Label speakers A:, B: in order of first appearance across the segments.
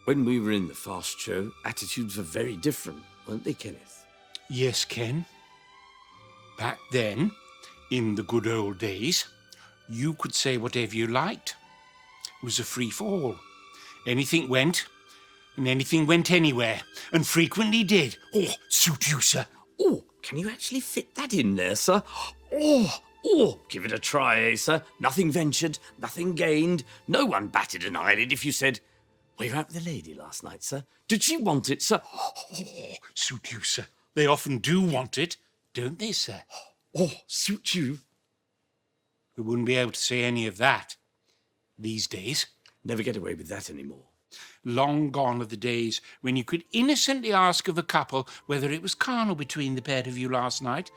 A: When we were in the fast show, attitudes were very different, weren't they, Kenneth?
B: Yes, Ken. Back then, in the good old days, you could say whatever you liked. It was a free-for-all. Anything went, and anything went anywhere, and frequently did. Oh, suit you, sir.
A: Oh, can you actually fit that in there, sir? Oh, give it a try, eh, sir? Nothing ventured, nothing gained. No one batted an eyelid if you said, "Were you out with the lady last night, sir? Did she want it, sir?"
B: Oh, suit you, sir. They often do want it, don't they, sir?
A: Oh, suit you.
B: We wouldn't be able to say any of that these days.
A: Never get away with that anymore.
B: Long gone are the days when you could innocently ask of a couple whether it was carnal between the pair of you last night.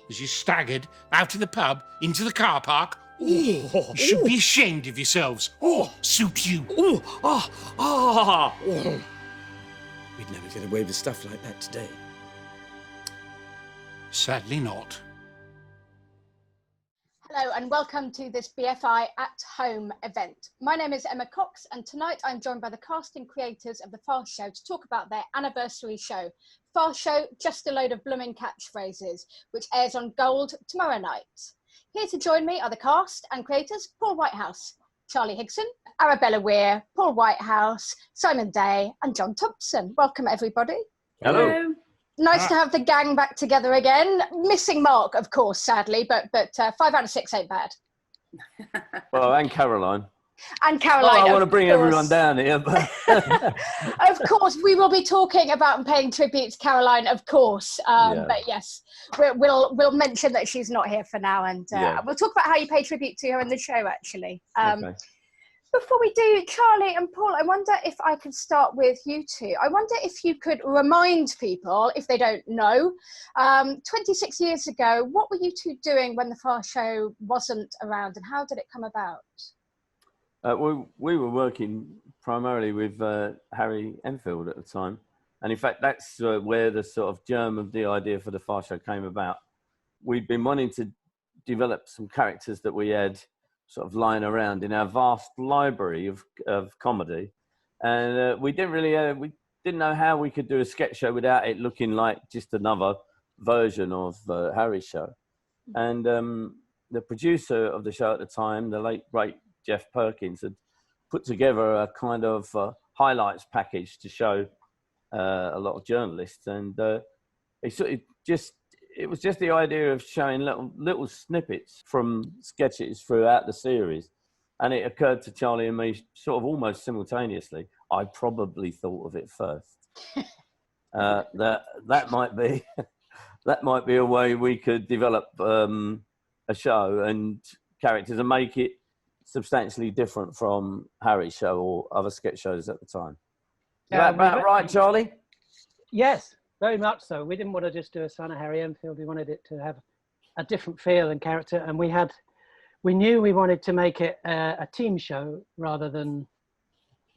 B: As you staggered out of the pub into the car park. You should be ashamed of yourselves. Suit you.
A: We'd never get away with stuff like that today.
B: Sadly not.
C: Hello and welcome to this BFI at Home event. My name is Emma Cox and tonight I'm joined by the cast and creators of the Fast Show to talk about their anniversary show. Fast Show, Just a Load of Blooming Catchphrases, which airs on Gold tomorrow night. Here to join me are the cast and creators, Paul Whitehouse, Charlie Higson, Arabella Weir, Paul Whitehouse, Simon Day and John Thomson. Welcome everybody.
A: Hello.
C: Nice to have the gang back together again. Missing Mark, of course, sadly, but 5 out of 6 ain't bad.
D: Well, and Caroline.
C: And Caroline.
D: I want to bring everyone down here. But
C: Of course, we will be talking about and paying tribute to Caroline, of course. But yes, we'll mention that she's not here for now, and we'll talk about how you pay tribute to her in the show, actually.
D: Okay.
C: Before we do, Charlie and Paul, I wonder if I could start with you two. I wonder if you could remind people, if they don't know, 26 years ago, what were you two doing when the Fast Show wasn't around and how did it come about?
D: we were working primarily with Harry Enfield at the time. And in fact, that's where the sort of germ of the idea for the Fast Show came about. We'd been wanting to develop some characters that we had sort of lying around in our vast library of comedy. And we didn't really, we didn't know how we could do a sketch show without it looking like just another version of Harry's show. And the producer of the show at the time, the late great Jeff Perkins, had put together a kind of highlights package to show a lot of journalists. And it was just the idea of showing little snippets from sketches throughout the series. And it occurred to Charlie and me sort of almost simultaneously. I probably thought of it first. That might be a way we could develop a show and characters and make it substantially different from Harry's show or other sketch shows at the time. Is that about right, Charlie?
E: Yes. Very much so. We didn't want to just do a son of Harry Enfield. We wanted it to have a different feel and character. And we knew we wanted to make it a team show rather than,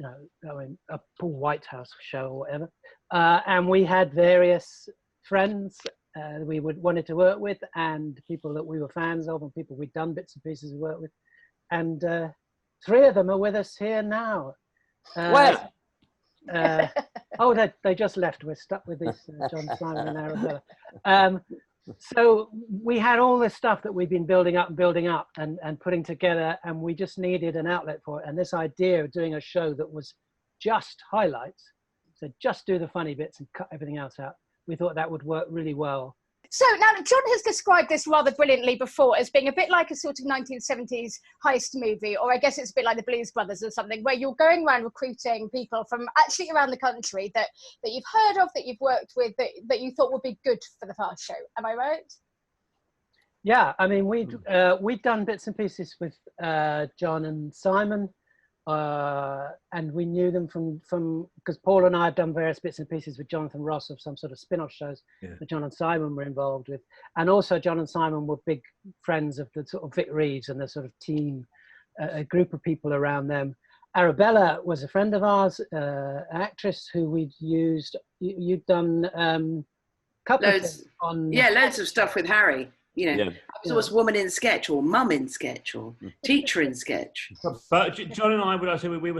E: a Paul Whitehouse show or whatever. And we had various friends we wanted to work with and people that we were fans of and people we'd done bits and pieces of work with. And 3 of them are with us here now. They just left. We're stuck with this, John, Simon and Arabella. So we had all this stuff that we've been building up and putting together, and we just needed an outlet for it. And this idea of doing a show that was just highlights, so just do the funny bits and cut everything else out, we thought that would work really well.
C: So now John has described this rather brilliantly before as being a bit like a sort of 1970s heist movie, or I guess it's a bit like the Blues Brothers or something, where you're going around recruiting people from actually around the country that you've heard of, that you've worked with, that you thought would be good for the Fast Show. Am I right?
E: Yeah, I mean, we'd done bits and pieces with John and Simon, and we knew them from because Paul and I have done various bits and pieces with Jonathan Ross of some sort of spin-off shows that John and Simon were involved with. And also John and Simon were big friends of the sort of Vic Reeves and the sort of team, a group of people around them. Arabella was a friend of ours, an actress who we'd used. You'd done a couple of things on...
F: Yeah, loads of stuff with Harry. You know,
D: Yeah.
F: I was always woman in sketch or mum in sketch or teacher in sketch.
G: But John and I, would I say we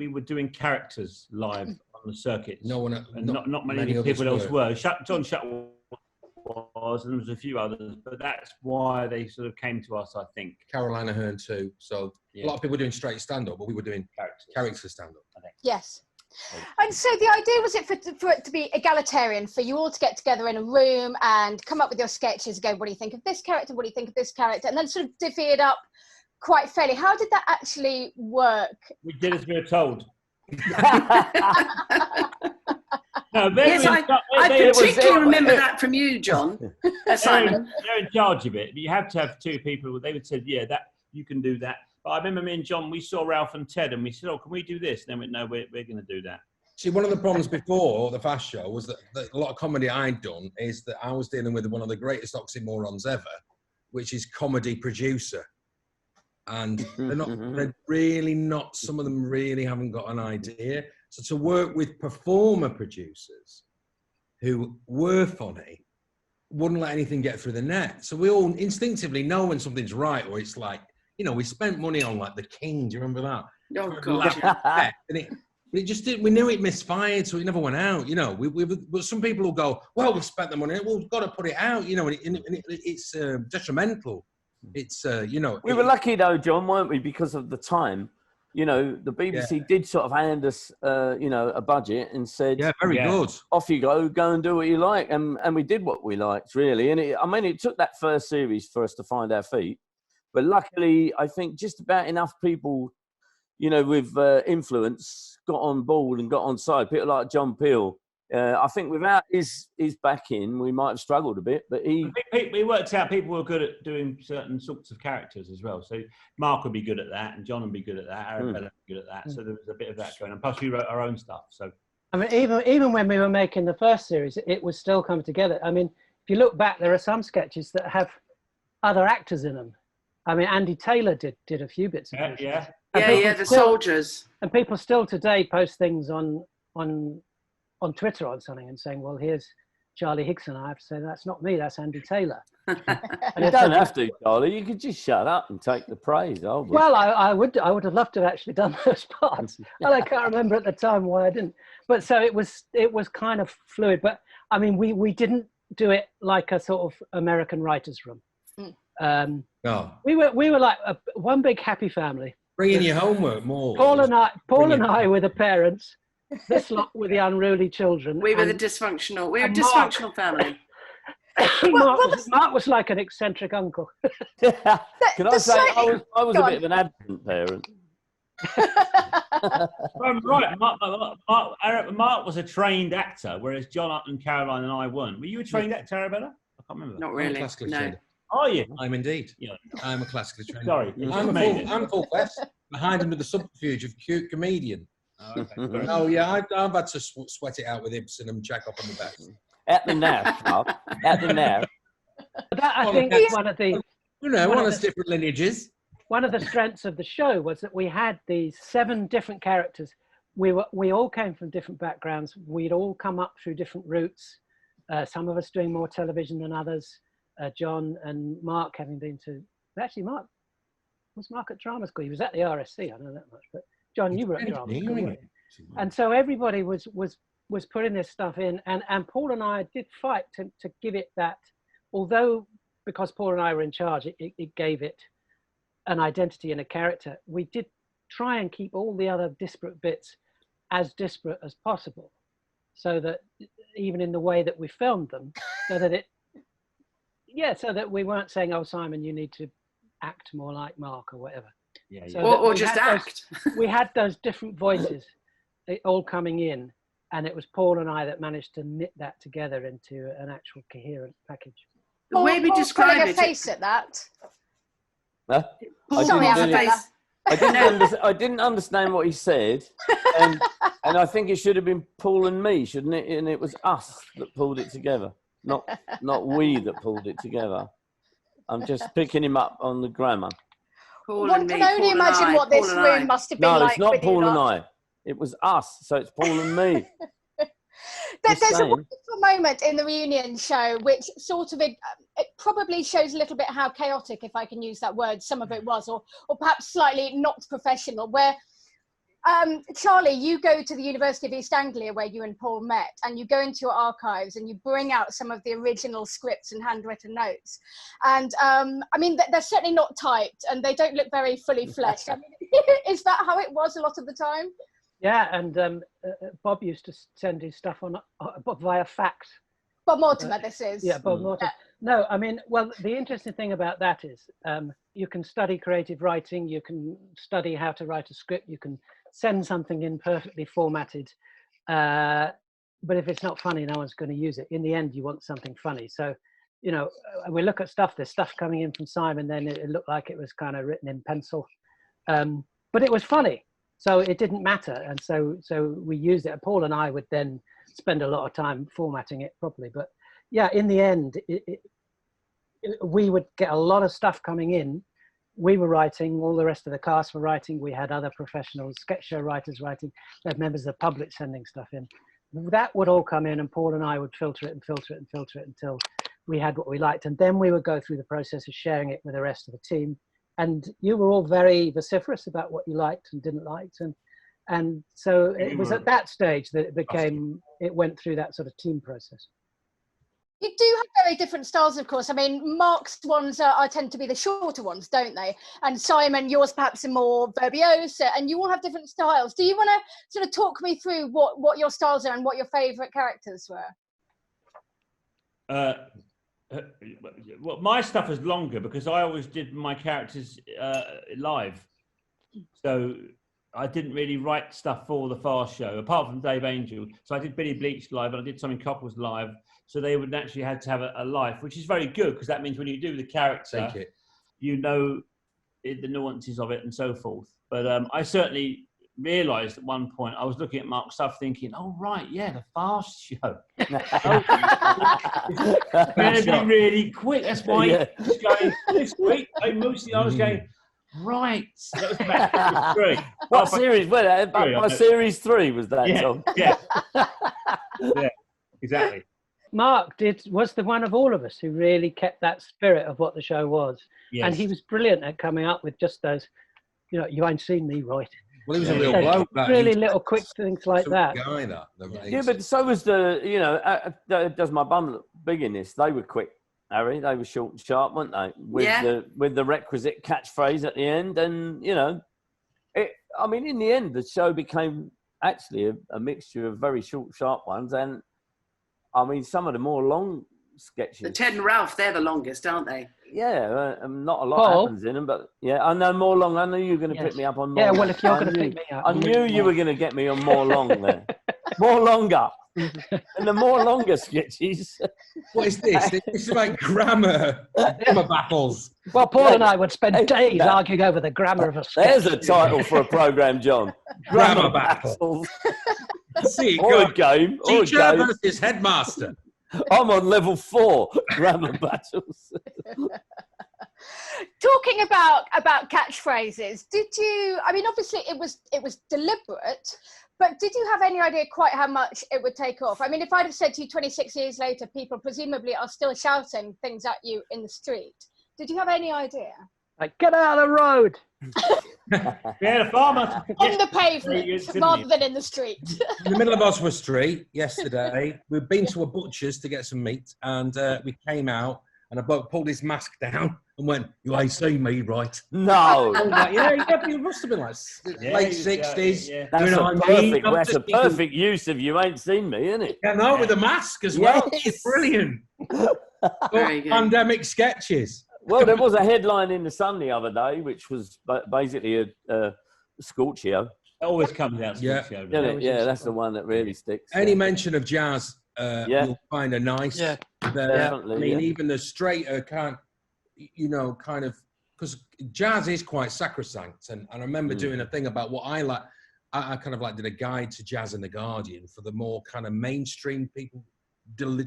G: were doing characters live on the circuits.
H: No one,
G: and not many people else were. John Shuttle was, and there was a few others, but that's why they sort of came to us, I think.
H: Caroline Aherne too. So a lot of people were doing straight stand-up, but we were doing character stand-up. I think.
C: Yes. And so the idea was for it to be egalitarian, for you all to get together in a room and come up with your sketches, go, what do you think of this character? What do you think of this character? And then sort of divvy it up quite fairly. How did that actually work?
G: We did as we were told. No,
F: Yes, I particularly remember that from you, John. Simon.
G: They're in charge of it. But you have to have two people. They would say, yeah, that you can do that. But I remember me and John, we saw Ralph and Ted and we said, oh, can we do this? And then we went, no, we're going to do that.
H: See, one of the problems before the Fast Show was that a lot of comedy I'd done is that I was dealing with one of the greatest oxymorons ever, which is comedy producer. And they're really not, some of them really haven't got an idea. So to work with performer producers who were funny, wouldn't let anything get through the net. So we all instinctively know when something's right, or it's like, you know, we spent money on like The King. Do you remember that?
F: Oh, God.
H: And it just didn't, we knew it misfired, so it never went out, you know. But some people will go, well, we've spent the money, well, we've got to put it out, you know, and it's detrimental. It's, you know.
D: We were lucky though, John, weren't we? Because of the time, you know, the BBC did sort of hand us, you know, a budget and said,
H: yeah, very good.
D: Off you go and do what you like. And we did what we liked, really. And it took that first series for us to find our feet. But luckily, I think just about enough people, you know, with influence got on board and got on side. People like John Peel. I think without his backing, we might have struggled a bit. But
G: we worked out people were good at doing certain sorts of characters as well. So Mark would be good at that, and John would be good at that. Arabella would be good at that. So there was a bit of that going on. Plus, we wrote our own stuff. So
E: I mean, even when we were making the first series, it was still coming together. I mean, if you look back, there are some sketches that have other actors in them. I mean, Andy Taylor did a few bits of it.
F: The soldiers.
E: And people still today post things on Twitter on something and saying, well, here's Charlie Higson. I have to say, that's not me, that's Andy Taylor.
D: You don't have to, Charlie. You could just shut up and take the praise.
E: Well, I would have loved to have actually done those parts. Well, I can't remember at the time why I didn't. But so it was kind of fluid. But I mean, we didn't do it like a sort of American writer's room.
H: No.
E: We were like one big happy family.
H: Bring in your homework more.
E: Paul and I were the parents. This lot were the unruly children.
F: We were the dysfunctional. We were a dysfunctional family.
E: Mark was like an eccentric uncle.
D: Can I say I was a bit of an absent parent?
G: Right, Mark was a trained actor, whereas John and Caroline and I weren't. Were you a trained actor, Arabella? I can't remember.
F: Not really.
H: No.
F: No.
G: Are you?
H: I'm indeed.
G: Yeah.
H: I'm a classically trained.
G: Sorry.
H: I'm full quest. Behind under the subterfuge of cute comedian.
G: Oh, okay.
H: Oh yeah, I've had to sweat it out with Ibsen and check up on the best.
D: At the NAF, Mark. At the NAF.
E: I think that's one of the...
H: You know, one of the different lineages.
E: One of the strengths of the show was that we had these 7 different characters. We all came from different backgrounds. We'd all come up through different routes. Some of us doing more television than others. John and Mark having been to... Actually, Mark at drama school. He was at the RSC, I know that much. But John, you were at drama school. And so everybody was putting this stuff in. And Paul and I did fight to give it that, although because Paul and I were in charge, it gave it an identity and a character. We did try and keep all the other disparate bits as disparate as possible, so that even in the way that we filmed them, so that we weren't saying, oh, Simon, you need to act more like Mark or whatever.
G: Yeah,
E: So
F: or just act.
E: We had those different voices all coming in, and it was Paul and I that managed to knit that together into an actual coherent package.
F: The way we describe
C: pulling
F: it.
C: a face at that.
D: Huh?
C: Sorry, Arabella.
D: I didn't understand what he said, and I think it should have been Paul and me, shouldn't it? And it was us that pulled it together, not we that pulled it together. I'm just picking him up on the grammar.
C: One can only imagine what this room must have been like.
D: No, it's not Paul and I. It was us, so it's Paul and me.
C: There's a
D: saying.
C: wonderful moment in the reunion show which sort of it probably shows a little bit how chaotic, if I can use that word, some of it was, or perhaps slightly not professional, where Charlie, you go to the University of East Anglia where you and Paul met, and you go into your archives and you bring out some of the original scripts and handwritten notes. And I mean, they're certainly not typed and they don't look very fully fleshed. I mean, is that how it was a lot of the time?
E: Yeah, and Bob used to send his stuff on via fax.
C: Bob Mortimer, this is.
E: Yeah, Bob Mortimer. No, I mean, well, the interesting thing about that is you can study creative writing, you can study how to write a script, you can send something in perfectly formatted, but if it's not funny, no one's going to use it. In the end, you want something funny. So, you know, we look at stuff, there's stuff coming in from Simon, then it looked like it was kind of written in pencil, but it was funny. So it didn't matter. And so we used it. And Paul and I would then spend a lot of time formatting it properly. But yeah, in the end, we would get a lot of stuff coming in. We were writing, all the rest of the cast were writing. We had other professional sketch show writers writing. We had members of the public sending stuff in. That would all come in and Paul and I would filter it and filter it and filter it until we had what we liked. And then we would go through the process of sharing it with the rest of the team. And you were all very vociferous about what you liked and didn't like. And so it was at that stage that it went through that sort of team process.
C: You do have very different styles, of course. I mean, Mark's ones are tend to be the shorter ones, don't they? And Simon, yours perhaps are more verbose, and you all have different styles. Do you want to sort of talk me through what your styles are and what your favourite characters were?
G: Well, my stuff is longer because I always did my characters live. So I didn't really write stuff for the Fast Show, apart from Dave Angel. So I did Billy Bleach live and I did Tommy Cockles live. So they would naturally have to have a life, which is very good because that means when you do the character, you know the nuances of it and so forth. But I certainly realised at one point, I was looking at Mark's stuff thinking, oh, right, yeah, the Fast Show. It's going to be really quick. That's why it's going this week. I was going, right. That was about 3.
D: What series? Well, by series 3 was that, Tom?
G: Yeah. Yeah, exactly.
E: Mark was the one of all of us who really kept that spirit of what the show was. Yes. And he was brilliant at coming up with just those, you know, you ain't seen me, right?
H: Well, he was a real bloke.
E: Really little quick things like that.
D: Yeah, but so was the, you know, does my bum look big in this? They were quick, Harry. They were short and sharp, weren't they? With the requisite catchphrase at the end. And, you know, I mean, in the end, the show became actually a mixture of very short, sharp ones. And, I mean, some of the more long sketches.
F: The Ted and Ralph, they're the longest, aren't they?
D: Yeah, not a lot happens in them, but yeah, I know more long. I knew you were going to pick me up on more.
E: Yeah, well, if you're going to pick me up,
D: I knew you were going to get me on more long there, more longer, and the more longer sketches.
H: What is this? This is like grammar battles.
E: Well, Paul and I would spend days arguing over the grammar of a sketch.
D: There's a title for a program, John.
H: Grammar battles.
D: See, good game.
H: Teacher versus headmaster.
C: I'm on level 4, grammar battles. Talking about catchphrases, did you? I mean, obviously it was deliberate, but did you have any idea quite how much it would take off? I mean, if I'd have said to you 26 years later, people presumably are still shouting things at you in the street. Did you have any idea?
E: Like, get out of the road!
G: Yeah, the farmer.
C: On the pavement rather than in the street.
H: In the middle of Oswald Street yesterday, we'd been to a butcher's to get some meat, and we came out, and a bloke pulled his mask down and went, "You ain't seen me, right?"
D: No.
H: He must have been like late 60s.
D: Yeah. That's a perfect use of "you ain't seen me," isn't it?
H: Yeah, no, with a mask as well. It's brilliant.
F: Very good.
H: Pandemic sketches.
D: Well, there was a headline in the Sun the other day, which was basically a Scorchio.
G: It always comes out. Scorchio.
D: Yeah, that's the one that really sticks.
H: Any mention of jazz, you'll find a nice.
D: Yeah, definitely.
H: I mean, even the straighter kind of, because jazz is quite sacrosanct. And I remember doing a thing about what I like. I kind of like did a guide to jazz in The Guardian for the more kind of mainstream people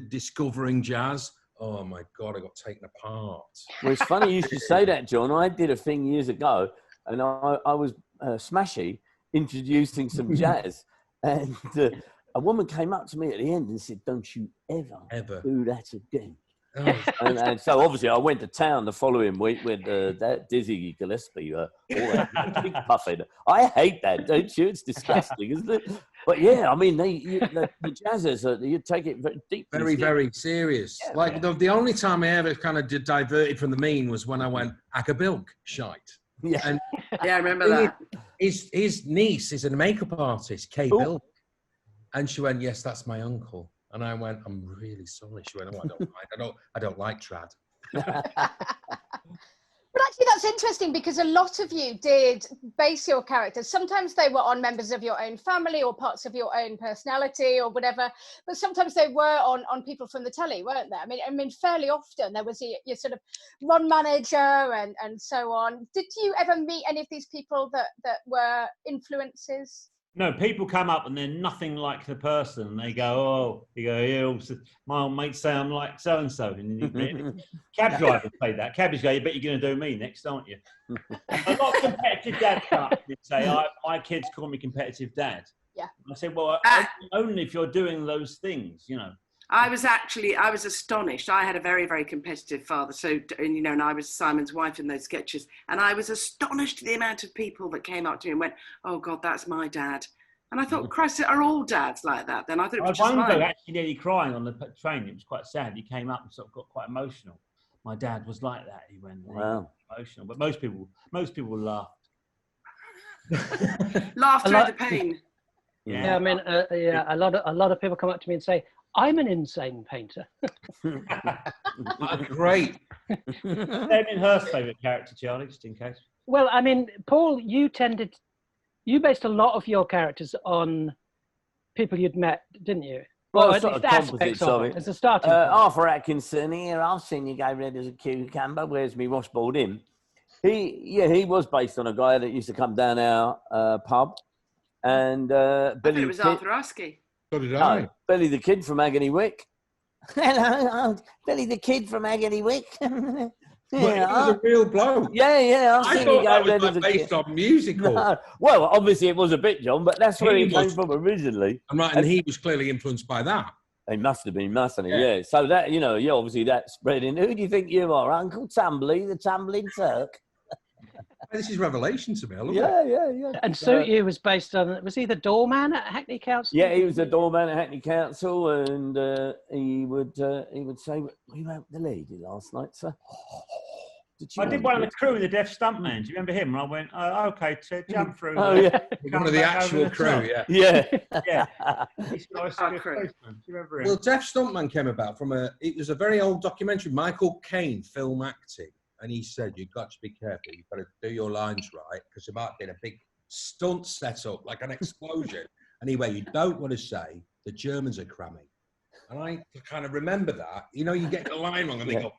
H: discovering jazz. Oh my God, I got taken apart.
D: Well, it's funny you should say that, John. I did a thing years ago, and I was Smashy introducing some jazz, and a woman came up to me at the end and said, "Don't you ever do that again."
H: Oh,
D: And so obviously I went to town the following week with that Dizzy Gillespie, all that big puffing. I hate that, don't you? It's disgusting, isn't it? But yeah, I mean, the jazzers, you take it very deeply.
H: very, very serious.
D: Yeah,
H: Like the only time I ever kind of diverted from the mean was when I went Accabilk shite.
D: Yeah.
H: And
F: Yeah, I remember that.
H: his niece is a makeup artist, Kay
D: Oh.
H: Bilk, and she went, "Yes, that's my uncle." And I went, "I'm really sorry." She went, "Oh, I don't mind. I don't like trad."
C: But actually, that's interesting because a lot of you did base your characters. Sometimes they were on members of your own family or parts of your own personality or whatever, but sometimes they were on people from the telly, weren't they? I mean, fairly often there was your sort of run manager and so on. Did you ever meet any of these people that were influences?
G: No, people come up and they're nothing like the person. And they go, "Oh, you go, yeah, also, my old mates say I'm like so and so." And cab drivers say that. Cabbies go, "You bet you're going to do me next, aren't you?" A lot of competitive dads come up and say, "My kids call me competitive dad."
C: Yeah.
G: I said, "Well, only if you're doing those things, you know."
F: I was astonished. I had a very, very competitive father. So, and I was Simon's wife in those sketches. And I was astonished at the amount of people that came up to me and went, "Oh God, that's my dad." And I thought, Christ, are all dads like that? Then I thought it was just
G: One
F: mine.
G: guy actually nearly crying on the train. It was quite sad. He came up and sort of got quite emotional. "My dad was like that." He went,
D: Wow.
G: emotional. But most people laughed.
F: Laugh through the pain.
E: Yeah, I mean, a lot of people come up to me and say, "I'm an insane painter."
H: Great.
G: Damien Hirst's favourite character, Charlie, just in case.
E: Well, I mean, Paul, you based a lot of your characters on people you'd met, didn't you?
D: Well,
E: Or at
D: sort
E: least
D: of
E: aspects
D: composites
E: of
D: of
E: it
D: it.
E: as a starting point.
D: Arthur Atkinson here. I've seen you go red as a cucumber. Where's me washboard in? He was based on a guy that used to come down our pub, and
F: I thought
D: Billy.
F: it was Arthur Askey.
H: So did I.
D: No, Billy the Kid from Agony Wick. Hello, I'm Billy the Kid from Agony Wick.
H: But he was a real bloke.
D: Yeah, I've
H: I
D: seen
H: thought
D: you go
H: that was
D: red
H: like
D: as a
H: based
D: kid.
H: on musical.
D: No. Well, obviously it was a bit, John, but that's where
H: He
D: he came
H: was-
D: from originally.
H: I'm right, and he was clearly influenced by that.
D: He must have been, mustn't he?
H: Yeah.
D: Yeah. So that, obviously that spread in. Who do you think you are? Uncle Tumbly, the tumbling Turk?
H: This is revelation to me. I love it.
D: Yeah.
E: And Suit You was based on, was he the doorman at Hackney Council?
D: Yeah, he was the doorman at Hackney Council, and he would say, "We were out with the lady last night, sir."
G: I did one of the crew in the Deaf Stuntman. Do you remember him? And I went, "Oh, okay, Ted, jump through."
D: Oh,
G: there.
D: yeah.
G: Come
H: One of the
G: back over
H: actual
G: the
H: crew,
G: top."
H: yeah.
D: Yeah.
G: Yeah. He's nice to be a
F: Crew.
G: policeman. Do you remember him?
H: Well, Deaf Stuntman came about from it was a very old documentary, Michael Caine, film acting. And he said, "You've got to be careful. You've got to do your lines right because there might be a big stunt set up, like an explosion." Anyway, you don't want to say the Germans are cramming. And I kind of remember that. You get the line wrong and they go,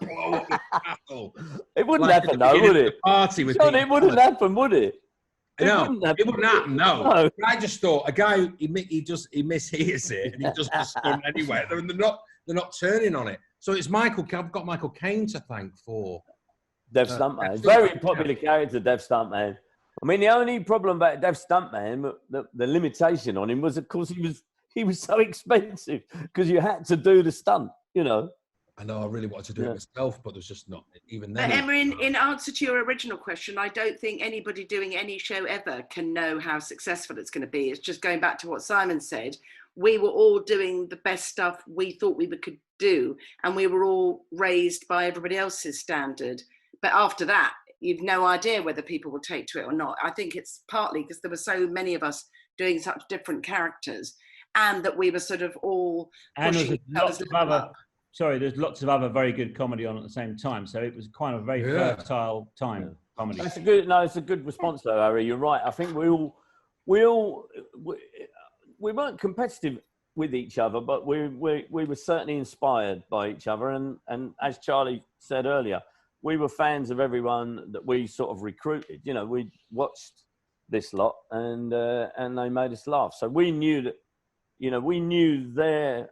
H: blow up the battle.
D: It wouldn't
H: Like at
D: happen,
H: the
D: though,
H: beginning
D: would
H: of
D: it?
H: the Party with
D: John,
H: Pete
D: it wouldn't
H: Collins.
D: happen, would it?
H: No,
D: wouldn't
H: it wouldn't happen. No.
D: No.
H: I just thought a guy he mishears it and he just gets stunned anyway. They're not turning on it. So it's Michael. I've got Michael Caine to thank for
D: Deaf Stuntman.
H: Deaf
D: Very
H: Stuntman,
D: popular character, Deaf Stuntman. I mean, the only problem about Deaf Stuntman, the limitation on him was, of course, he was so expensive because you had to do the stunt,
H: I know I really wanted to do it myself, but there's just not even
F: But
H: then.
F: Emma, in answer to your original question, I don't think anybody doing any show ever can know how successful it's going to be. It's just going back to what Simon said. We were all doing the best stuff we thought we could do, and we were all raised by everybody else's standard. But after that, you've no idea whether people will take to it or not. I think it's partly because there were so many of us doing such different characters, and that we were sort of all
G: And
F: pushing
G: there's
F: each other's level up.
G: there's lots of other very good comedy on at the same time. So it was kind of a very fertile time comedy.
D: It's a good response though, Harry. You're right. I think we weren't competitive with each other, but we were certainly inspired by each other. And as Charlie said earlier, we were fans of everyone that we sort of recruited. We watched this lot, and they made us laugh. So we knew that, we knew their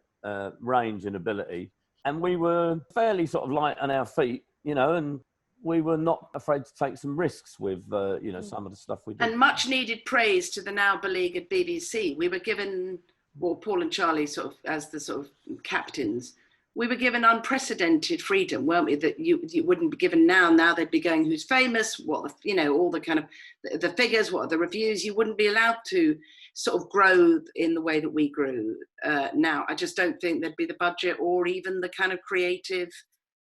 D: range and ability, and we were fairly sort of light on our feet, and we were not afraid to take some risks with, you know, some of the stuff we did.
F: And much needed praise to the now beleaguered BBC. We were given, well, Paul and Charlie sort of as the sort of captains, we were given unprecedented freedom, weren't we? That you wouldn't be given now. Now they'd be going, who's famous? What the, you know, all the kind of the figures, what are the reviews? You wouldn't be allowed to sort of grow in the way that we grew now. I just don't think there'd be the budget or even the kind of creative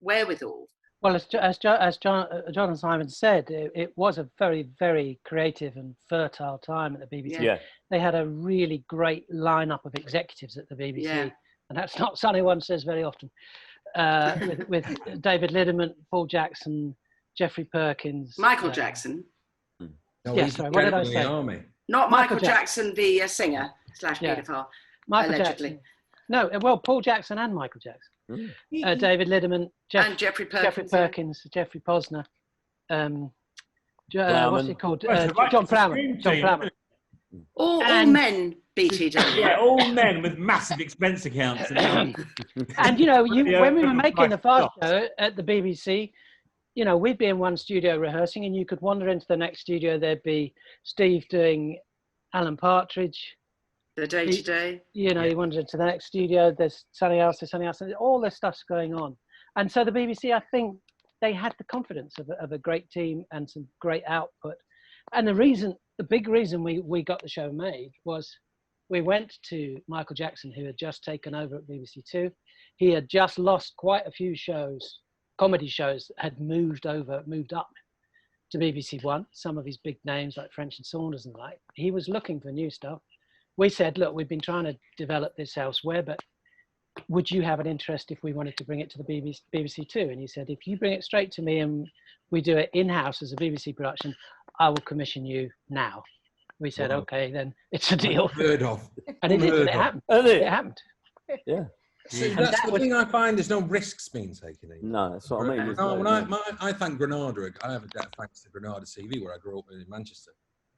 F: wherewithal.
E: Well, as John and Simon said, it was a very, very creative and fertile time at the BBC.
D: Yeah.
E: They had a really great lineup of executives at the BBC, and that's not something one says very often. With David Letterman, Paul Jackson, Jeffrey Perkins,
F: Michael Jackson.
H: No,
E: Yeah,
H: he's
E: sorry, what did I
H: in the
E: say?
H: army.
F: Not Michael
E: Michael
F: Jackson, the singer / paedophile,
E: Michael
F: allegedly.
E: Jackson. No, well, Paul Jackson and Michael Jackson. David Letterman,
F: And Jeffrey Perkins.
E: Jeffrey Posner,
D: Plowman.
E: what's it called?
G: Well, it's the right
E: John Plowman.
G: dream
E: John
G: team,
E: Plowman.
F: All
E: And-
F: men, BTW.
G: Yeah, all men with massive expense accounts.
E: And you know, when we were making the Fast Show at the BBC, you know, we'd be in one studio rehearsing, and you could wander into the next studio. There'd be Steve doing Alan Partridge.
F: The day-to-day.
E: You know, you wander into the next studio. There's something else. And all this stuff's going on. And so the BBC, I think, they had the confidence of a great team and some great output. And the big reason we got the show made was we went to Michael Jackson, who had just taken over at BBC Two. He had just lost quite a few shows, comedy shows, had moved up to BBC One. Some of his big names like French and Saunders and the like. He was looking for new stuff. We said, look, we've been trying to develop this elsewhere, but would you have an interest if we wanted to bring it to the BBC Two? And he said, if you bring it straight to me and we do it in-house as a BBC production, I will commission you now. We said, okay, then it's a deal.
H: Heard of.
E: And it happened. It happened.
D: Yeah.
H: See,
E: And
H: that's
E: that
H: the
E: was-
H: thing I find. There's no risks being taken in.
D: No, that's what I mean.
H: No,
D: isn't
H: when
D: it?
H: I thank Granada. I have a debt of thanks to Granada TV, where I grew up in Manchester.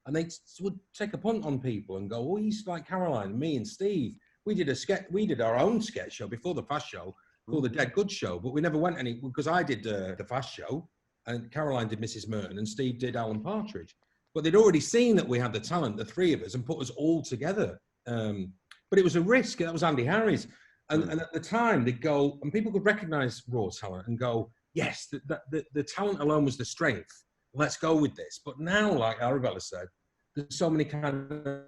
H: And they would take a punt on people and go, oh, he's like Caroline, me and Steve. We did our own sketch show before the Fast Show called The Dead Good Show, but we never went any, because I did the Fast Show and Caroline did Mrs. Merton and Steve did Alan Partridge. But they'd already seen that we had the talent, the three of us, and put us all together. But it was a risk. That was Andy Harris. And at the time, they'd go, and people could recognise raw talent and go, yes, the talent alone was the strength. Let's go with this. But now, like Arabella said, there's so many kind of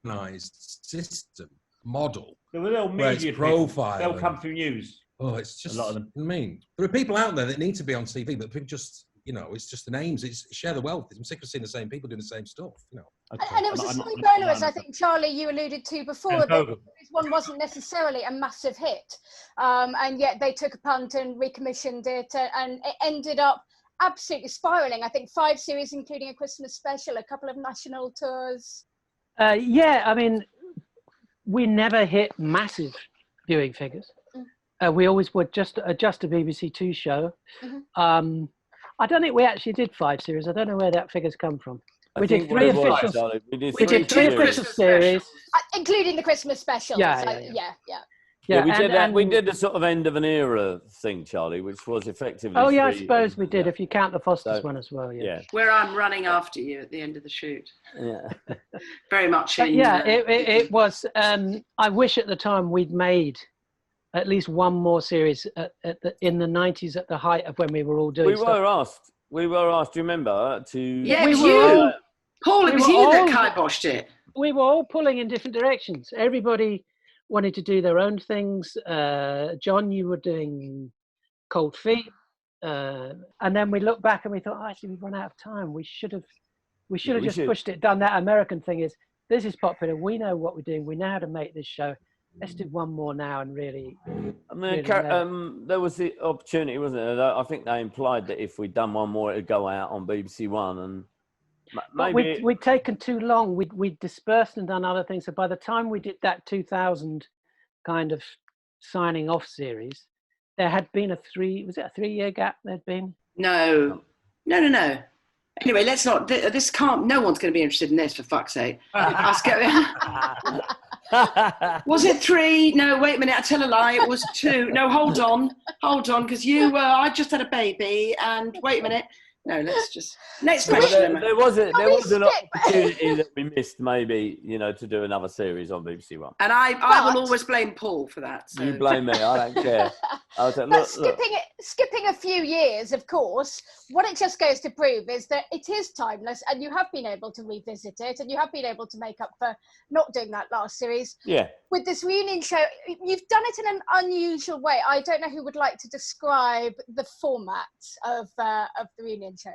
H: organised system, model,
G: There were little
H: where it's
G: media
H: profile.
G: They'll come through news.
H: Oh, it's just,
G: A lot of them.
H: I mean, there are people out there that need to be on TV, but people just, you know, it's just the names. It's share the wealth. I'm sick of seeing the same people doing the same stuff, you know.
C: And it was a slow burner, as I think, Charlie, you alluded to before, that this one wasn't necessarily a massive hit. And yet they took a punt and recommissioned it, and it ended up absolutely spiraling. I think 5 series, including a Christmas special, a couple of national tours.
E: Yeah, I mean, we never hit massive viewing figures. We always would just a BBC Two show. I don't think we actually did 5 series. I don't know where that figure's come from. We did 3 official.
D: We did
E: We did 3 official series.
C: Including the Christmas special.
E: Yeah,
C: So,
E: yeah.
D: Yeah, we
E: and-
D: did that.
E: and-
D: We did the sort of end of an era thing, Charlie, which was effectively.
E: Oh yeah, I
D: 3,
E: suppose we did.
D: yeah.
E: If you count the Fosters
D: So,
E: one as well. Yeah.
D: Yeah.
F: Where I'm running after you at the end of the shoot.
D: Yeah.
F: Very much
E: But
F: in.
E: yeah, it was. I wish at the time we'd made at least one more series in the 90s at the height of when we were all doing
D: We
E: stuff.
D: were asked. We were asked. Do you remember? To
F: Yeah,
E: We
F: it was
E: were
F: you.
E: all-
F: Paul, it
E: we
F: was
E: were
F: you that
E: all-
F: kiboshed it.
E: We were all pulling in different directions. Everybody wanted to do their own things. John, you were doing Cold Feet. And then we looked back and we thought, actually, we've run out of time. We should have just pushed it, done that American thing is, this is popular. We know what we're doing. We know how to make this show. Let's do one more now and really.
D: I mean,
E: really
D: there was the opportunity, wasn't there? I think they implied that if we'd done one more, it'd go out on BBC One, and
E: But
D: maybe
E: we'd taken too long. We'd dispersed and done other things. So by the time we did that 2000 kind of signing off series, there had been a 3-year gap there'd been?
F: No. Anyway, let's not. This can't. No one's going to be interested in this, for fuck's sake. Us go- Was it 3? No, wait a minute. I tell a lie. It was 2. No, hold on, because I just had a baby. And wait a minute. No, let's just next question. Emma.
D: There was an opportunity that we missed, maybe, to do another series on BBC One.
F: And I will always blame Paul for that. So.
D: You blame me. I don't care. I was like,
C: skipping a few years, of course, what it just goes to prove is that it is timeless, and you have been able to revisit it, and you have been able to make up for not doing that last series.
D: Yeah.
C: With this reunion show, you've done it in an unusual way. I don't know who would like to describe the format of the reunion show.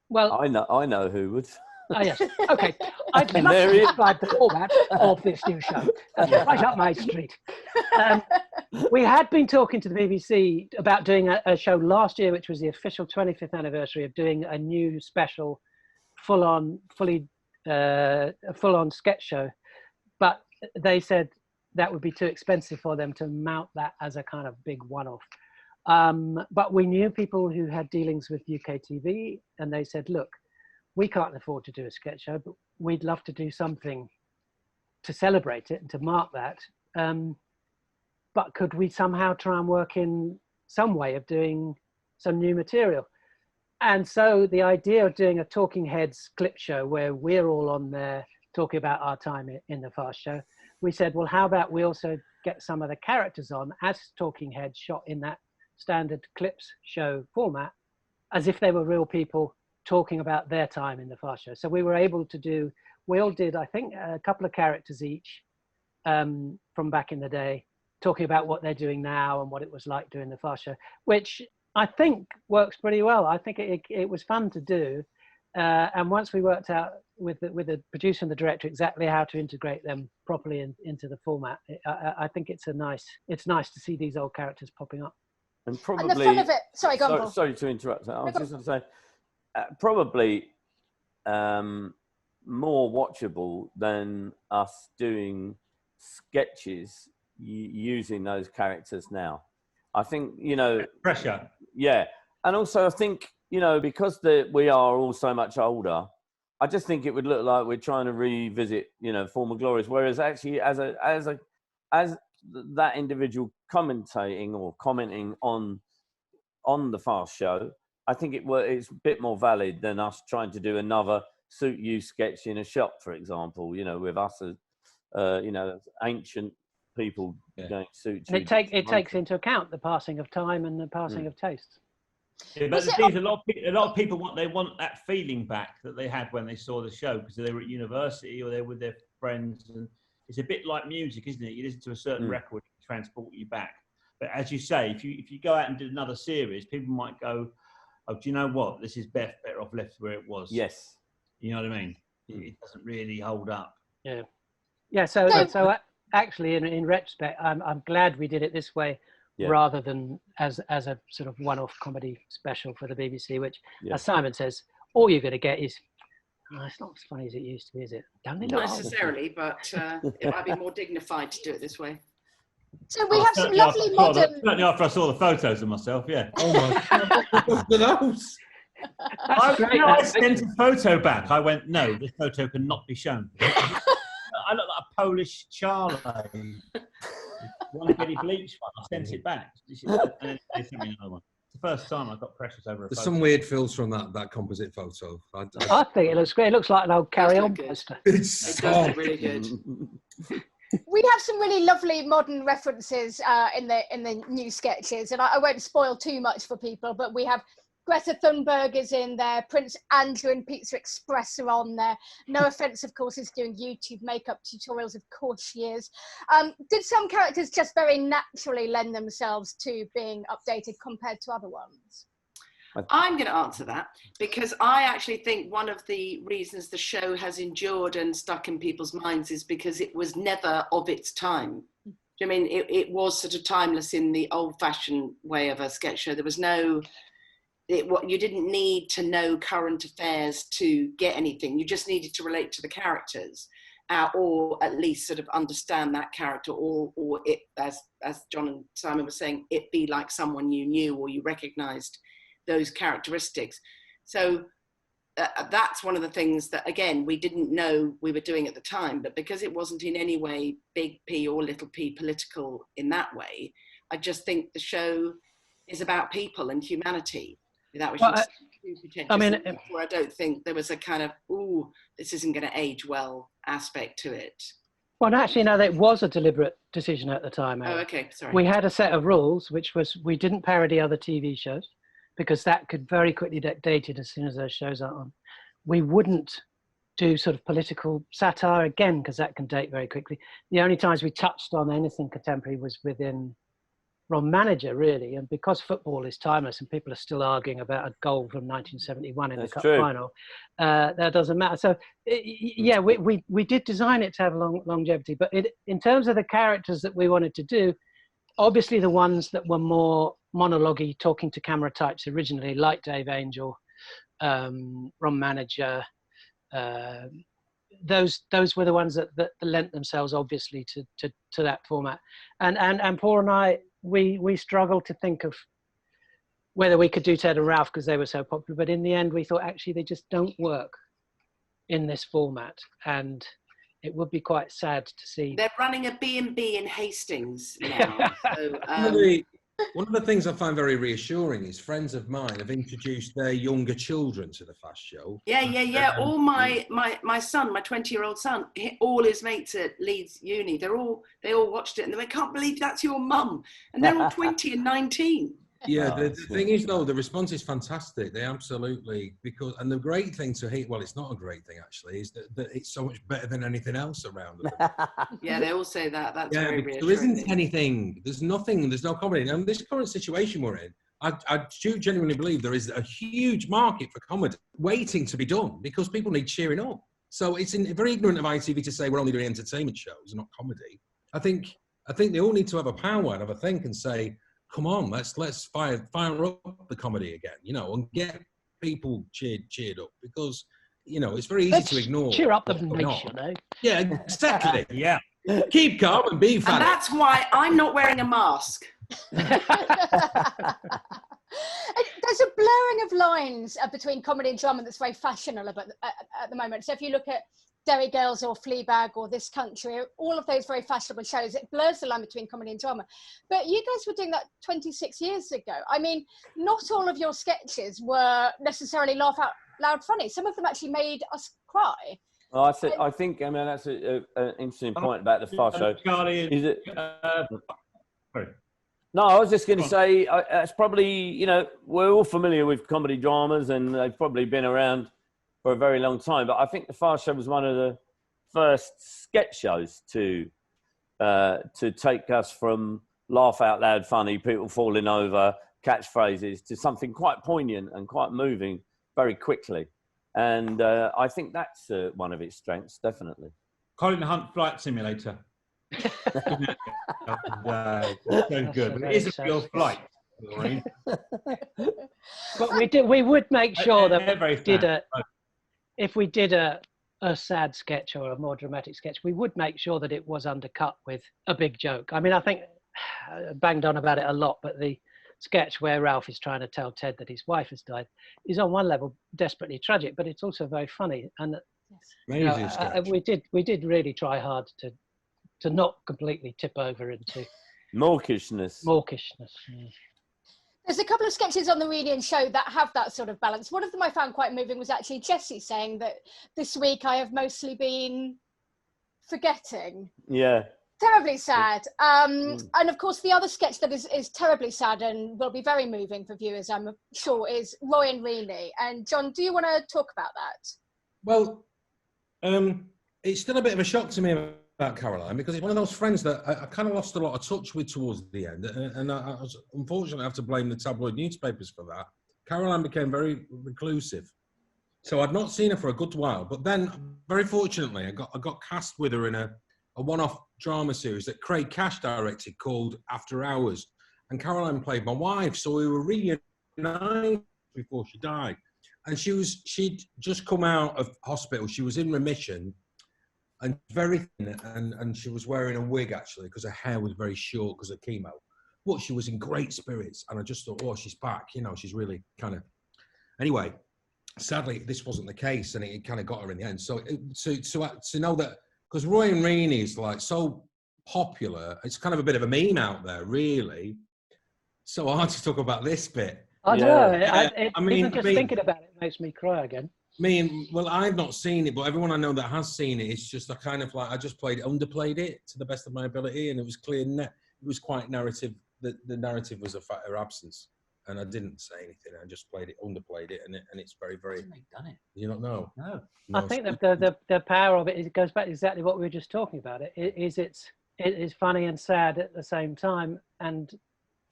E: Well,
D: I know who would.
E: Oh, yes. Okay. I'd love to describe the format of this new show. That's right up my street. We had been talking to the BBC about doing a show last year, which was the official 25th anniversary of doing a new special, full-on sketch show. But they said that would be too expensive for them to mount that as a kind of big one-off. But we knew people who had dealings with UK TV, and they said, look, we can't afford to do a sketch show, but we'd love to do something to celebrate it and to mark that. But could we somehow try and work in some way of doing some new material? And so the idea of doing a Talking Heads clip show where we're all on there talking about our time in the Fast Show, we said, well, how about we also get some of the characters on as Talking Heads shot in that standard clips show format, as if they were real people talking about their time in the Fast Show. So we were able to we all did, I think, a couple of characters each from back in the day, talking about what they're doing now and what it was like doing the Fast Show, which I think works pretty well. I think it was fun to do. And once we worked out with the producer and the director exactly how to integrate them properly into the format, I think it's nice to see these old characters popping up.
D: And probably,
C: and the fun of it. Sorry, go on, Paul.
D: Sorry to interrupt. I was just going to say, probably more watchable than us doing sketches using those characters now. I think,
G: pressure.
D: Yeah. And also I think, because we are all so much older, I just think it would look like we're trying to revisit, former glories. Whereas actually as that individual commentating or commenting on the Fast Show, I think it's a bit more valid than us trying to do another suit you sketch in a shop, for example, with us as, ancient people doing suit you.
E: And it takes into account the passing of time and the passing of tastes.
G: Yeah, but the thing is, a lot of people want that feeling back that they had when they saw the show, because they were at university or they were with their friends, and it's a bit like music, isn't it? You listen to a certain record, it transport you back. But as you say, if you go out and do another series, people might go, "Oh, do you know what? This is better off left where it was."
D: Yes,
G: you know what I mean. It doesn't really hold up.
E: Yeah, yeah. So actually, in retrospect, I'm glad we did it this way. Yeah. Rather than as a sort of one-off comedy special for the BBC, which, as Simon says, all you're going to get is, it's not as funny as it used to be, is it?
F: Not necessarily, but it might be more dignified to do it this way.
C: So we have some lovely modern...
G: Certainly after I saw the photos of myself, yeah.
H: Oh my God, look at those.
G: I sent a photo back. I went, no, this photo cannot be shown. I look like a Polish Charlie. One Billy Bleach one. I sent it back. And then they sent me another one. It's the first time I got precious over a
H: There's
G: photo.
H: some weird fills from that composite photo.
E: I think it looks great. It looks like an old Carry On poster.
F: It does look really good.
C: We have some really lovely modern references in the new sketches, and I won't spoil too much for people, but we have Greta Thunberg is in there, Prince Andrew and Pizza Express are on there. No Offence, of course, is doing YouTube makeup tutorials, of course she is. Did some characters just very naturally lend themselves to being updated compared to other ones?
F: I'm going to answer that, because I actually think one of the reasons the show has endured and stuck in people's minds is because it was never of its time. Do you mean it was sort of timeless in the old-fashioned way of a sketch show? There was no... you didn't need to know current affairs to get anything. You just needed to relate to the characters, or at least sort of understand that character, or it, as John and Simon were saying, it be like someone you knew or you recognised those characteristics. So that's one of the things that, again, we didn't know we were doing at the time, but because it wasn't in any way big P or little p political in that way, I just think the show is about people and humanity without wishing to be too pretentious.
E: I mean,
F: therefore, I don't think there was a kind of, ooh, this isn't going to age well aspect to it.
E: well, actually, no, that was a deliberate decision at the time.
F: Oh, okay, sorry.
E: We had a set of rules, which was we didn't parody other TV shows because that could very quickly get dated as soon as those shows are on. We wouldn't do sort of political satire again because that can date very quickly. The only times we touched on anything contemporary was within Ron Manager, really, and because football is timeless and people are still arguing about a goal from 1971 in the cup final, that doesn't matter. So, yeah, we did design it to have longevity, but in terms of the characters that we wanted to do, obviously the ones that were more monologue-y, talking to camera types originally, like Dave Angel, Ron Manager, those were the ones that lent themselves obviously to that format, and Paul and I, we struggled to think of whether we could do Ted and Ralph because they were so popular, but in the end we thought actually they just don't work in this format, and it would be quite sad to see.
F: They're running a B&B in Hastings now. So,
H: one of the things I find very reassuring is friends of mine have introduced their younger children to the Fast Show.
F: Yeah. All my son, my 20-year-old son, all his mates at Leeds Uni, they all watched it and they went, "Can't believe that's your mum," and they're all 20 and 19.
H: Yeah, the thing is though, the response is fantastic. They absolutely, and the great thing to hear, well, it's not a great thing actually, is that it's so much better than anything else around them.
F: Yeah, they all say that. That's very reassuring.
H: There isn't anything, there's nothing, there's no comedy. And this current situation we're in, I do genuinely believe there is a huge market for comedy waiting to be done because people need cheering up. So it's very ignorant of ITV to say we're only doing entertainment shows, not comedy. I think they all need to have a power and have a think and say, come on, let's fire up the comedy again, and get people cheered up because, it's very easy to ignore.
E: Cheer up the nation, eh?
H: Yeah, exactly.
G: Yeah.
H: Keep calm and be funny.
F: And that's why I'm not wearing a mask.
C: There's a blurring of lines between comedy and drama that's very fashionable at the moment. So if you look at Derry Girls or Fleabag or This Country, all of those very fashionable shows, it blurs the line between comedy and drama. But you guys were doing that 26 years ago. I mean, not all of your sketches were necessarily laugh out loud funny. Some of them actually made us cry.
D: Well, I think that's an interesting point about the Fast Show.
G: Charlie,
D: is it?
G: Sorry.
D: No, I was just going to say, it's probably, we're all familiar with comedy dramas and they've probably been around for a very long time. But I think the Fast Show was one of the first sketch shows to take us from laugh out loud funny, people falling over, catchphrases, to something quite poignant and quite moving very quickly. And I think that's one of its strengths, definitely.
G: Colin Hunt Flight Simulator. So good. But it is a real flight.
E: But we would make sure that if we did a sad sketch or a more dramatic sketch, we would make sure that it was undercut with a big joke. I mean, I think I banged on about it a lot, but the sketch where Ralph is trying to tell Ted that his wife has died is on one level desperately tragic, but it's also very funny. And we did really try hard to not completely tip over into
D: mawkishness.
E: Yeah.
C: There's a couple of sketches on the reunion show that have that sort of balance. One of them I found quite moving was actually Jessie saying that this week I have mostly been forgetting.
D: Yeah.
C: Terribly sad. And of course, the other sketch that is terribly sad and will be very moving for viewers, I'm sure, is Roy and Renee. And John, do you want to talk about that?
H: Well, it's still a bit of a shock to me about Caroline because it's one of those friends that I kind of lost a lot of touch with towards the end, and I was unfortunately have to blame the tabloid newspapers for that. Caroline became very reclusive, so I'd not seen her for a good while. But then, very fortunately, I got cast with her in a one-off drama series that Craig Cash directed called After Hours, and Caroline played my wife. So we were reunited before she died, and she'd just come out of hospital. She was in remission. And very thin, and she was wearing a wig actually because her hair was very short because of chemo. But she was in great spirits, and I just thought, oh, she's back. She's really kind of. Anyway, sadly, this wasn't the case, and it kind of got her in the end. So to know that, because Roy and Reenie is like so popular, it's kind of a bit of a meme out there, really. So hard to talk about this bit.
E: I
D: Yeah.
E: know.
H: Yeah.
E: Even just thinking about it makes me cry again.
H: Well, I've not seen it, but everyone I know that has seen it, it's just I just underplayed it to the best of my ability, and it was clear. It was quite narrative. The narrative was a her absence, and I didn't say anything. I just underplayed it, and it's very, very.
G: Done it.
H: You don't know.
G: No.
E: I think that the power of it goes back to exactly what we were just talking about. It is funny and sad at the same time, and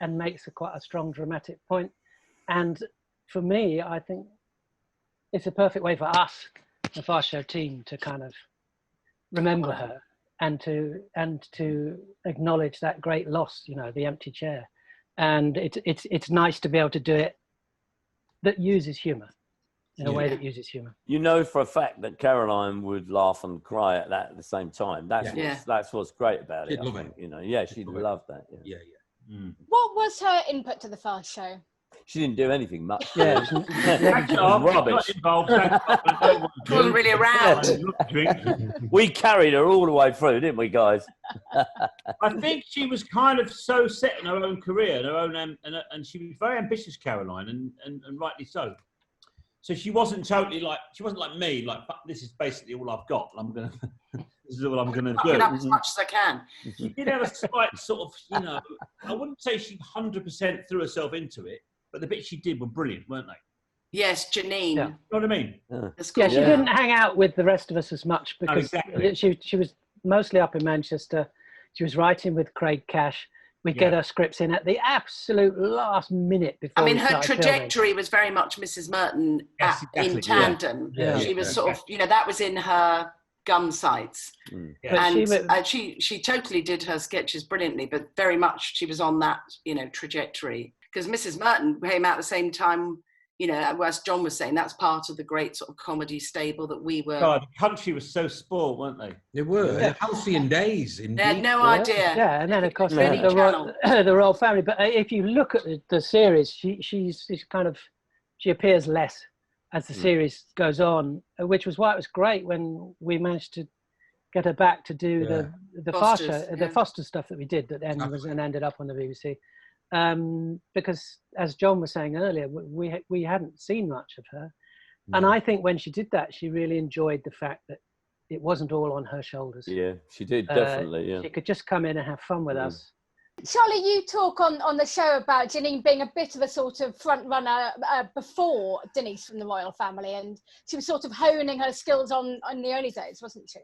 E: makes quite a strong dramatic point. And for me, I think it's a perfect way for us, the Fast Show team, to kind of remember her and to acknowledge that great loss, the empty chair. And it's nice to be able to do it that uses humour in a way that uses humour.
D: You know for a fact that Caroline would laugh and cry at that at the same time. That's what's great about it.
H: She'd love it.
D: She'd love that.
H: Yeah.
C: What was her input to the Fast Show?
D: She didn't do anything much.
E: Yeah,
D: She was rubbish.
F: She wasn't really around.
D: We carried her all the way through, didn't we, guys?
G: I think she was kind of so set in her own career, and her own, and she was very ambitious, Caroline, and rightly so. So she wasn't totally she wasn't like me, this is basically all I've got. This is all I'm gonna do.
F: Up as much as I can.
G: She did have a slight sort of, I wouldn't say she 100% threw herself into it, but the bits she did were brilliant, weren't they?
F: Yes, Janine.
E: Yeah.
G: You know what I mean?
E: Yeah, she didn't hang out with the rest of us as much because
G: exactly.
E: she was mostly up in Manchester. She was writing with Craig Cash. We'd get her scripts in at the absolute last minute before.
F: I mean, her
E: trajectory
F: trajectory was very much Mrs. Merton in tandem.
E: Yeah.
F: She was sort of, that was in her gum sights.
G: Yeah.
F: And she totally did her sketches brilliantly, but very much she was on that, trajectory. Because Mrs. Merton came out at the same time, as John was saying, that's part of the great sort of comedy stable that we were.
G: God, the country was so spoiled, weren't they?
H: They were. Halcyon days.
F: They had no idea.
E: Yeah, and then of course
F: Channel.
E: the Royal Family. But if you look at the series, she appears less as the series goes on, which was why it was great when we managed to get her back to do the Foster, the Foster stuff that we did that ended up on the BBC. Because as John was saying earlier, we hadn't seen much of her. And I think when she did that, she really enjoyed the fact that it wasn't all on her shoulders.
D: Yeah, she did, definitely,
E: She could just come in and have fun with us.
C: Charlie, you talk on the show about Janine being a bit of a sort of front runner before Denise from the Royal Family, and she was sort of honing her skills on the early days, wasn't she?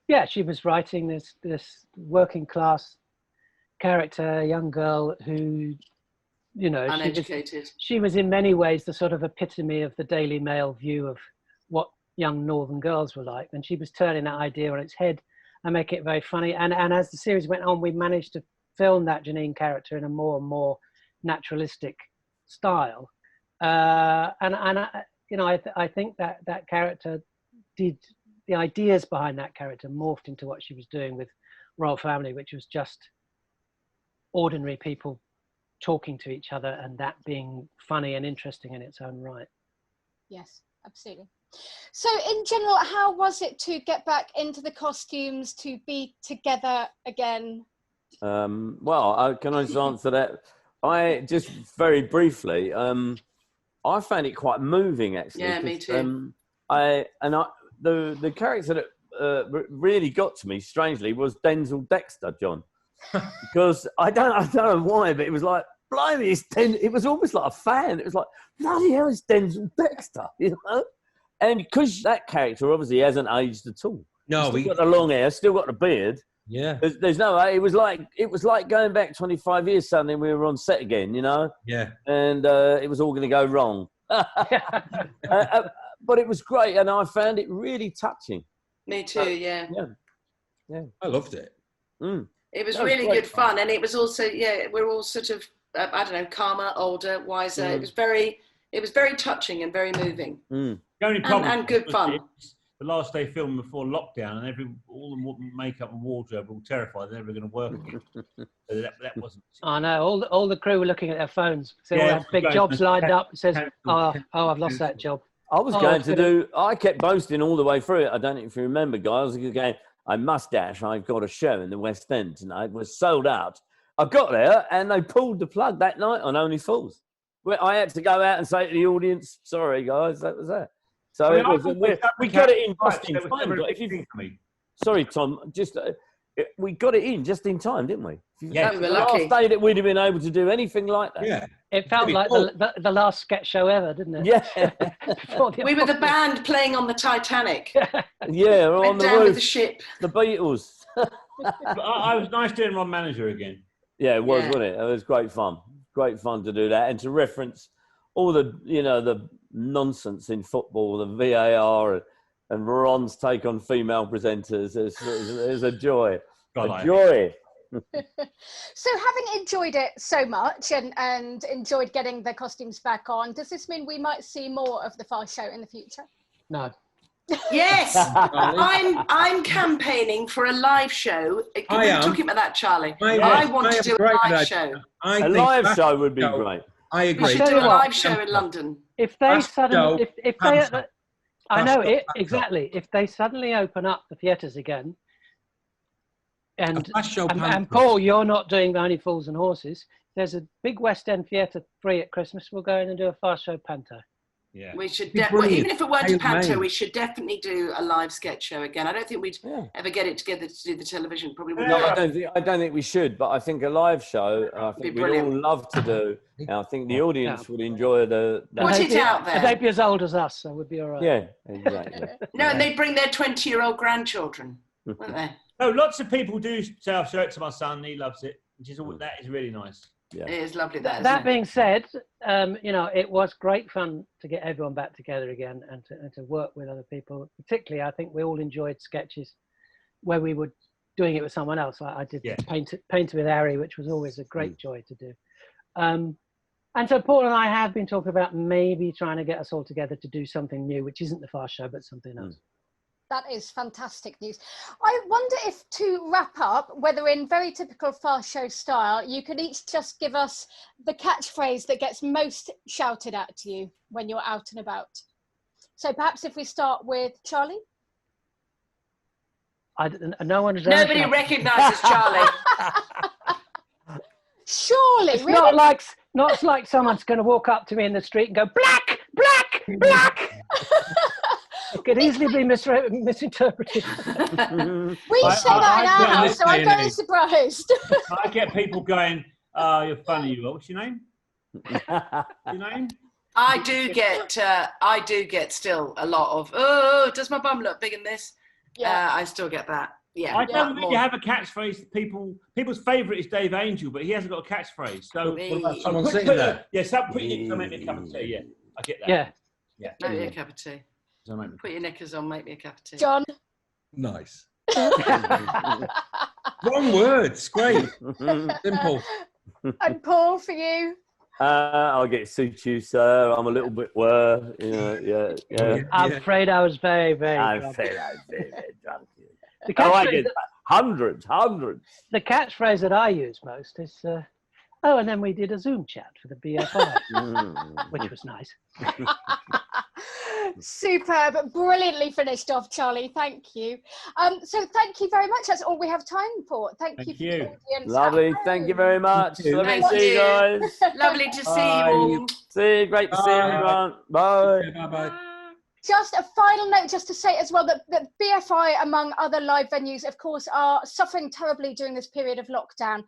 E: Yeah, she was writing this working class character, young girl who,
F: uneducated.
E: She was in many ways the sort of epitome of the Daily Mail view of what young northern girls were like, and she was turning that idea on its head and making it very funny. And as the series went on, we managed to film that Janine character in a more and more naturalistic style. I think that character did, the ideas behind that character morphed into what she was doing with Royal Family, which was just ordinary people talking to each other, and that being funny and interesting in its own right.
C: Yes, absolutely. So in general, how was it to get back into the costumes, to be together again?
D: Well, can I just answer that? I just very briefly, I found it quite moving, actually.
F: Yeah, me too.
D: The character that really got to me, strangely, was Denzel Dexter, John. Because I don't know why, but it was like, blimey, it was almost like a fan. It was like, bloody hell, it's Denzel Dexter, And because that character obviously hasn't aged at all. No, he's got the long hair, still got the beard.
H: Yeah.
D: There's no way. It was like going back 25 years suddenly we were on set again,
H: Yeah.
D: And it was all going to go wrong. But it was great, and I found it really touching.
F: Me too, yeah.
H: I loved it.
F: It was really good fun, and it was also, we're all sort of, I don't know, calmer, older, wiser. It was very touching and very moving.
G: The only problem
F: and good fun.
G: The last day filmed before lockdown, and all the makeup and wardrobe were all terrified they're never going to work again. So that wasn't.
E: I know. All the crew were looking at their phones. So they all had big jobs lined up. It says, "Oh, I've lost that job."
D: I was going to do. I kept boasting all the way through it. I don't know if you remember, guys. I was going, I must dash. I've got a show in the West End tonight. It was sold out. I got there and they pulled the plug that night on Only Fools. Well, I had to go out and say to the audience, "Sorry, guys, that was that." So we got it in just in time. But if you, sorry, Tom, just we got it in just in time, didn't we?
F: Yeah,
D: that was the last day that we'd have been able to do anything like that.
H: Yeah.
E: It felt like the last sketch show ever, didn't it?
D: Yeah.
F: We were the band playing on the Titanic.
D: Yeah, on
F: Went
D: the
F: down
D: roof.
F: with the ship.
D: The Beatles.
G: I was nice doing Ron Manager again.
D: Yeah, it was, wasn't it? It was great fun. Great fun to do that and to reference all the, the nonsense in football, the VAR and Ron's take on female presenters. It's a joy.
G: God,
D: a joy.
C: So having enjoyed it so much and enjoyed getting the costumes back on, does this mean we might see more of the Fast Show in the future?
E: No.
F: Yes, I'm campaigning for a live show. Can we talk about that, Charlie? I want to do a live show.
D: A live show would be great.
H: I agree.
F: We should do a live show in London.
E: If they suddenly, if they, I know it exactly. If they suddenly open up the theatres again, and Paul, you're not doing Only Fools and Horses. There's a big West End theatre free at Christmas. We'll go in and do a Fast Show panto.
G: Yeah.
F: We should even if it weren't a panto, we should definitely do a live sketch show again. I don't think we'd ever get it together to do the television. Probably wouldn't.
D: No, I don't think we should. But I think a live show, I think we'd all love to do. And I think the audience would enjoy the.
F: Put it out there.
E: They'd be as old as us, so we'd be all right.
D: Yeah, exactly.
F: No, and they'd bring their 20-year-old grandchildren, wouldn't they?
G: No, lots of people do say, I'll show it to my son. He loves it. That is really nice.
D: Yeah.
F: It is lovely.
E: That being said, it was great fun to get everyone back together again and to work with other people. Particularly, I think we all enjoyed sketches where we were doing it with someone else. I did paint with Harry, which was always a great joy to do. And so Paul and I have been talking about maybe trying to get us all together to do something new, which isn't the Fast Show, but something else.
C: That is fantastic news. I wonder if, to wrap up, whether in very typical Fast Show style, you could each just give us the catchphrase that gets most shouted at to you when you're out and about. So perhaps if we start with Charlie.
F: Nobody recognises Charlie.
C: Surely,
E: it's really? not like someone's going to walk up to me in the street and go, black, black, black. It could easily be misinterpreted.
C: We say that in our house, so I'm very surprised.
G: I get people going, you're funny. What's your name? Your name?
F: I do get still a lot of, oh, does my bum look big in this? Yeah. I still get that. Yeah.
G: I don't really have a catchphrase. People's favourite is Dave Angel, but he hasn't got a catchphrase. So
H: someone sitting there.
G: Yeah, put your make me a cup of tea. Yeah, I get that.
E: Yeah.
F: Make me a cup of tea. Put your knickers on, make me a cup of tea.
C: John.
H: Nice. Wrong words. Great. Simple.
C: And Paul, for you?
D: I'll get suit you, sir. I'm a little bit yeah.
E: I'm afraid I was very, very drunk.
D: I'm afraid I was very, very drunk.
E: I
D: get hundreds.
E: The catchphrase that I use most is, and then we did a Zoom chat for the BFI, which was nice.
C: Superb, brilliantly finished off, Charlie. Thank you. So thank you very much. That's all we have time for. Thank you.
D: Lovely. Thank you very much. Lovely to see you guys.
F: Lovely to see you all.
D: See you. Great to see everyone. Bye.
H: Bye.
C: Just a final note, just to say as well that BFI, among other live venues, of course, are suffering terribly during this period of lockdown.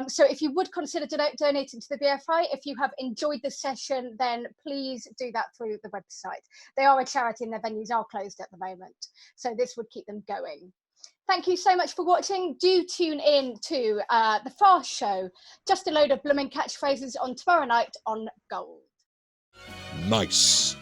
C: So if you would consider donating to the BFI, if you have enjoyed this session, then please do that through the website. They are a charity and their venues are closed at the moment. So this would keep them going. Thank you so much for watching. Do tune in to The Fast Show, Just a Load of Blooming Catchphrases on tomorrow night on Gold.
H: Nice.